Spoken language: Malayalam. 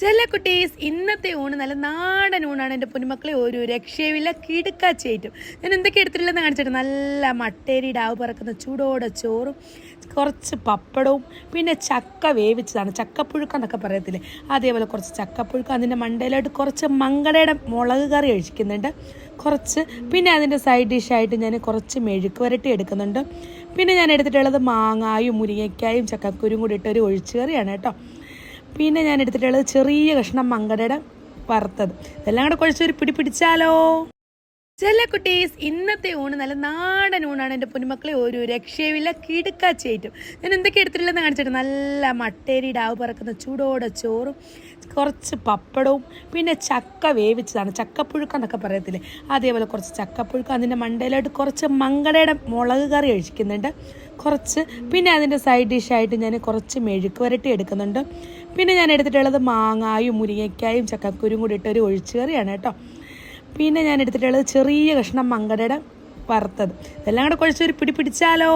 ചില കുട്ടീസ് ഇന്നത്തെ ഊണ് നല്ല നാടൻ ഊണാണ്. എൻ്റെ പൊന്നുമക്കളെ ഒരു രക്ഷയുമില്ല, കിടുക്കാച്ചേറ്റും. ഞാൻ എന്തൊക്കെ എടുത്തിട്ടില്ലെന്ന് കാണിച്ചിട്ട് നല്ല മട്ടേരി ഡാവ് പറക്കുന്ന ചൂടോടെ ചോറും കുറച്ച് പപ്പടവും പിന്നെ ചക്ക വേവിച്ചതാണ്, ചക്കപ്പുഴുക്ക എന്നൊക്കെ പറയത്തില്ലേ, അതേപോലെ കുറച്ച് ചക്കപ്പുഴുക്ക. അതിൻ്റെ മണ്ടയിലായിട്ട് കുറച്ച് മങ്കടയുടെ മുളക് കറി ഒഴിക്കുന്നുണ്ട് കുറച്ച്. പിന്നെ അതിൻ്റെ സൈഡ് ഡിഷായിട്ട് ഞാൻ കുറച്ച് മെഴുക്ക് വരട്ടി എടുക്കുന്നുണ്ട്. പിന്നെ ഞാൻ എടുത്തിട്ടുള്ളത് മാങ്ങായും മുരിങ്ങയ്ക്കായും ചക്കക്കുരും കൂടി ഇട്ടൊരു ഒഴിച്ചു കറിയാണ് കേട്ടോ. പിന്നെ ഞാൻ എടുത്തിട്ടുള്ളത് ചെറിയ കഷ്ണം മങ്കടയുടെ വറുത്തത്. ഇതെല്ലാം കൂടെ കുഴച്ചൊരു പിടിച്ചാലോ. ചില കുട്ടീസ് ഇന്നത്തെ ഊണ് നല്ല നാടൻ ഊണാണ്. എൻ്റെ പൊന്നുമക്കളെ ഒരു രക്ഷയുമില്ല, കിടുക്കാച്ചേറ്റും. ഞാൻ എന്തൊക്കെ എടുത്തിട്ടില്ലെന്ന് കാണിച്ചിട്ട് നല്ല മട്ടേരി ഡാവ് പറക്കുന്ന ചൂടോടെ ചോറും കുറച്ച് പപ്പടവും പിന്നെ ചക്ക വേവിച്ചതാണ്, ചക്കപ്പുഴുക്ക എന്നൊക്കെ പറയത്തില്ലേ, അതേപോലെ കുറച്ച് ചക്കപ്പുഴുക്ക. അതിൻ്റെ മണ്ടയിലായിട്ട് കുറച്ച് മങ്കടയുടെ മുളക് കറി ഒഴിക്കുന്നുണ്ട് കുറച്ച്. പിന്നെ അതിൻ്റെ സൈഡ് ഡിഷായിട്ട് ഞാൻ കുറച്ച് മെഴുക്ക് വരട്ടി എടുക്കുന്നുണ്ട്. പിന്നെ ഞാൻ എടുത്തിട്ടുള്ളത് മാങ്ങായും മുരിങ്ങയ്ക്കായും ചക്കക്കുരും കൂടി ഇട്ടൊരു ഒഴിച്ചു കറിയാണ് കേട്ടോ. പിന്നെ ഞാൻ എടുത്തിട്ടുള്ളത് ചെറിയ കഷ്ണം മങ്കടയുടെ വറുത്തത്. ഇതെല്ലാം കൂടെ കുഴച്ചൊരു പിടിച്ചാലോ.